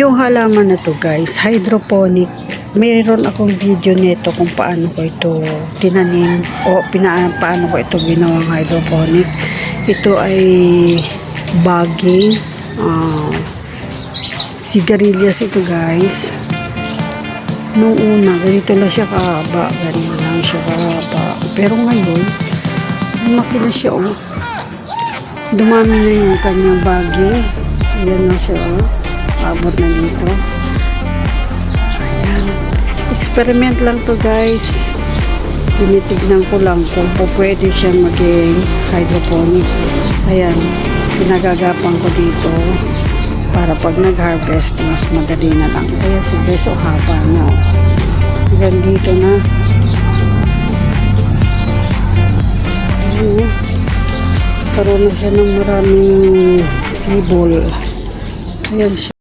Yung halaman na to guys, hydroponic. Mayroon akong video nito kung paano ko ito tinanim o paano ko ito ginawang hydroponic. Ito ay baging sigarilyas ito guys. Nung una, ganito lang siya kahaba. Ganito lang siya kahaba. Pero ngayon, lumaki na siya oh. Dumami na yung kanyang baging. Ayan na siya oh. Abot na dito. Ayan. Experiment lang to guys. Tinitignan ko lang kung pwede siyang maging hydroponic. Ayan. Pinagagapan ko dito para pag nag-harvest mas madali na lang. Kaya si Beso haba na. Hanggang dito na. Ayan. Karoon na siya ng maraming sibol. Ayan siya.